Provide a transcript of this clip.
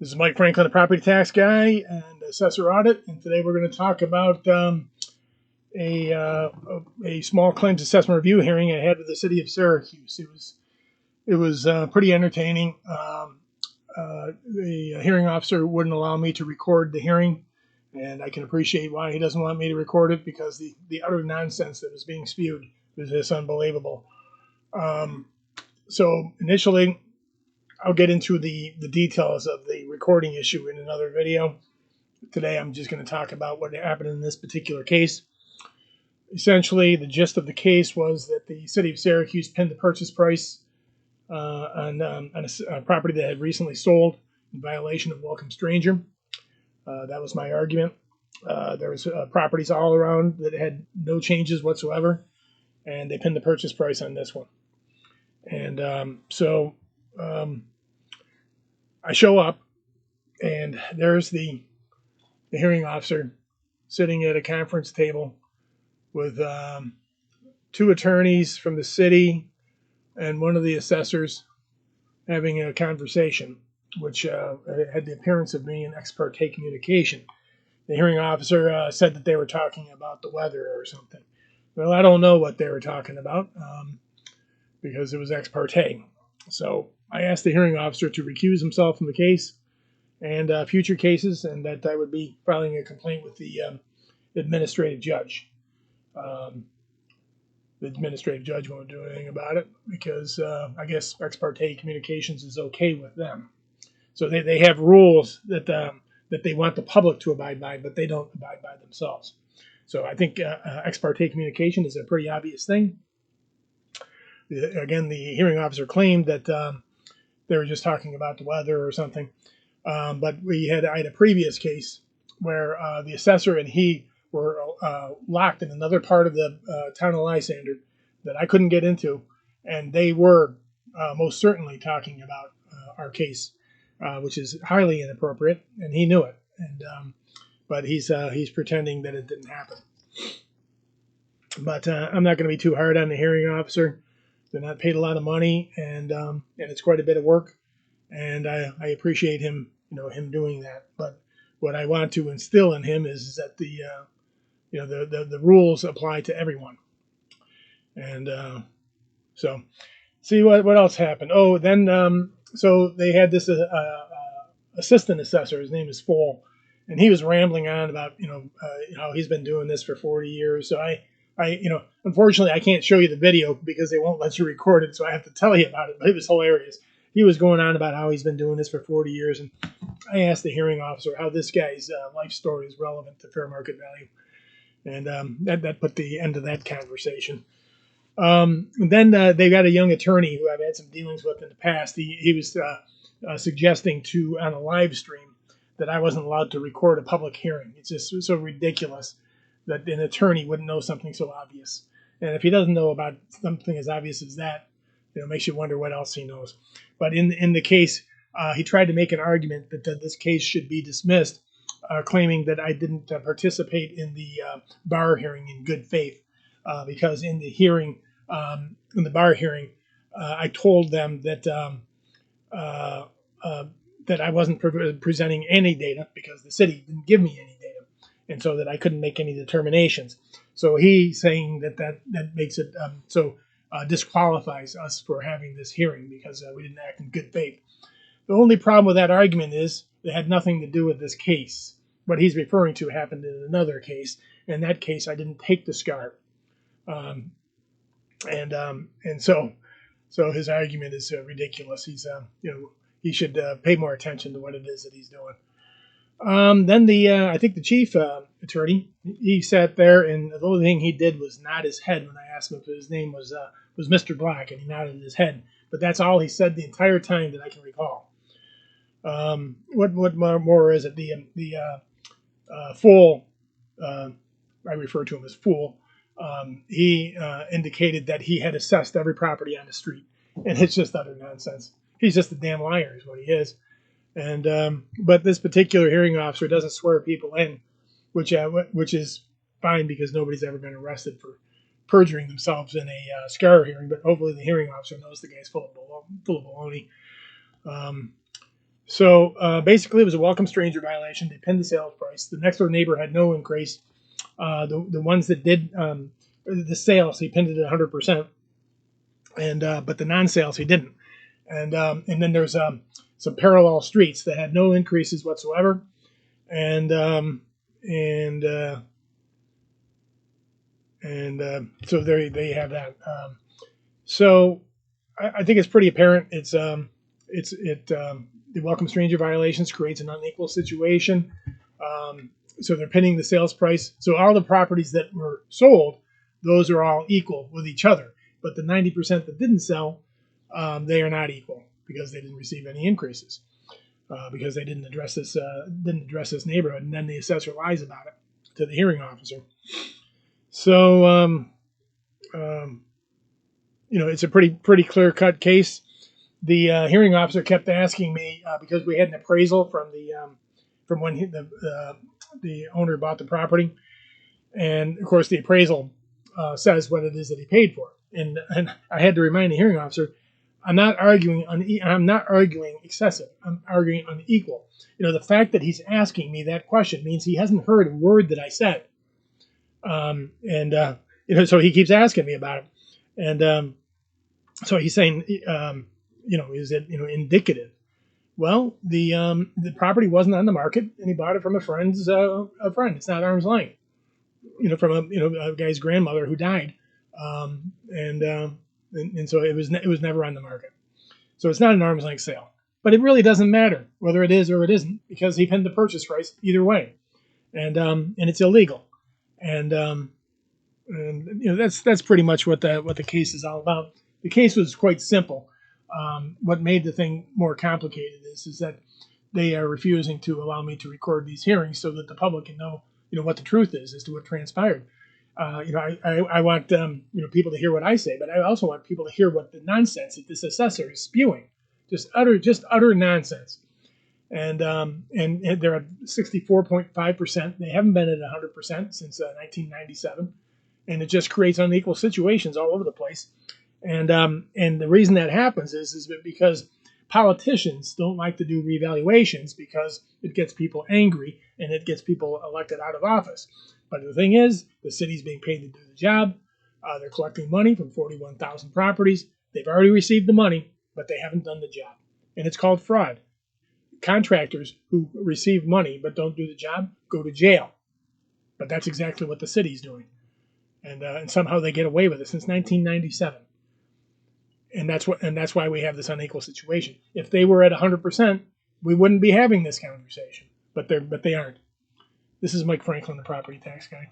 This is Mike Franklin, the property tax guy and assessor audit, and today we're going to talk about a small claims assessment review hearing I had with the city of Syracuse. It was pretty entertaining. The hearing officer wouldn't allow me to record the hearing, and I can appreciate why he doesn't want me to record it, because the utter nonsense that was being spewed was just unbelievable. So initially, I'll get into the details of the recording issue in another video. Today, I'm just going to talk about what happened in this particular case. Essentially, the gist of the case was that the city of Syracuse pinned the purchase price on a property that had recently sold in violation of welcome stranger. That was my argument. There was properties all around that had no changes whatsoever, and they pinned the purchase price on this one. And I show up, and there's the hearing officer sitting at a conference table with two attorneys from the city and one of the assessors having a conversation, which had the appearance of being an ex parte communication. The hearing officer said that they were talking about the weather or something. Well, I don't know what they were talking about because it was ex parte. So I asked the hearing officer to recuse himself from the case and future cases, and that I would be filing a complaint with the administrative judge. The administrative judge won't do anything about it because I guess ex parte communications is okay with them. So they have rules that they want the public to abide by, but they don't abide by themselves. So I think ex parte communication is a pretty obvious thing. Again, the hearing officer claimed that they were just talking about the weather or something. But I had a previous case where the assessor and he were locked in another part of the town of Lysander that I couldn't get into, and they were most certainly talking about our case, which is highly inappropriate, and he knew it. And but he's pretending that it didn't happen. But I'm not going to be too hard on the hearing officer. They're not paid a lot of money, and it's quite a bit of work, and I appreciate him, him doing that. But what I want to instill in him is that the rules apply to everyone. And so, see what else happened. Oh, then so they had this assistant assessor. His name is Full, and he was rambling on about how he's been doing this for 40 years. So I unfortunately I can't show you the video because they won't let you record it, so I have to tell you about it. But it was hilarious. He was going on about how he's been doing this for 40 years, and I asked the hearing officer how this guy's life story is relevant to fair market value, and that put the end of that conversation. Then they got a young attorney who I've had some dealings with in the past. He was suggesting on a live stream that I wasn't allowed to record a public hearing. It's just so ridiculous that an attorney wouldn't know something so obvious. And if he doesn't know about something as obvious as that, it makes you wonder what else he knows. But in the case, he tried to make an argument that this case should be dismissed, claiming that I didn't participate in the bar hearing in good faith, because in the hearing, in the bar hearing, I told them that that I wasn't presenting any data because the city didn't give me any data, and so that I couldn't make any determinations. So he's saying that makes it disqualifies us for having this hearing because we didn't act in good faith. The only problem with that argument is it had nothing to do with this case. What he's referring to happened in another case. In that case, I didn't take the SCAR, and so his argument is ridiculous. He's he should pay more attention to what it is that he's doing. Then I think the chief attorney, he sat there, and the only thing he did was nod his head when I asked him if his name was Mr. Black, and he nodded his head. But that's all he said the entire time that I can recall. What more is it? The Fool, I refer to him as Fool. He indicated that he had assessed every property on the street, and it's just utter nonsense. He's just a damn liar, is what he is. And but this particular hearing officer doesn't swear people in, which is fine because nobody's ever been arrested for perjuring themselves in a SCAR hearing. But hopefully the hearing officer knows the guy's full of baloney. So basically, it was a welcome stranger violation. They pinned the sales price. The next door neighbor had no increase. The ones that did the sales, he pinned it at 100%, and but the non-sales he didn't. And then there's some parallel streets that had no increases whatsoever, and and so there they have that. So I think it's pretty apparent. The welcome stranger violations creates an unequal situation. So they're pinning the sales price. So all the properties that were sold, those are all equal with each other. But the 90% that didn't sell, they are not equal because they didn't receive any increases because they didn't address this neighborhood. And then the assessor lies about it to the hearing officer. So it's a pretty clear cut case. The hearing officer kept asking me because we had an appraisal from when the owner bought the property, and of course the appraisal says what it is that he paid for. And I had to remind the hearing officer, I'm not arguing excessive. I'm arguing unequal. The fact that he's asking me that question means he hasn't heard a word that I said, so he keeps asking me about it, and so he's saying, is it indicative? Well, the property wasn't on the market, and he bought it from a friend. It's not arm's length. From a guy's grandmother who died, and so it was never on the market. So it's not an arm's length sale. But it really doesn't matter whether it is or it isn't because he pinned the purchase price either way, and it's illegal, and that's pretty much what the case is all about. The case was quite simple. What made the thing more complicated is that they are refusing to allow me to record these hearings so that the public can know what the truth is as to what transpired. I want people to hear what I say, but I also want people to hear what the nonsense that this assessor is spewing, just utter nonsense. And they're at 64.5%. They haven't been at 100% since 1997, and it just creates unequal situations all over the place. And the reason that happens is because politicians don't like to do revaluations because it gets people angry and it gets people elected out of office. But the thing is, the city's being paid to do the job. They're collecting money from 41,000 properties. They've already received the money, but they haven't done the job. And it's called fraud. Contractors who receive money but don't do the job go to jail. But that's exactly what the city's doing. And somehow they get away with it since 1997. And that's why we have this unequal situation. If they were at 100%, we wouldn't be having this conversation. But they aren't. This is Mike Franklin, the property tax guy.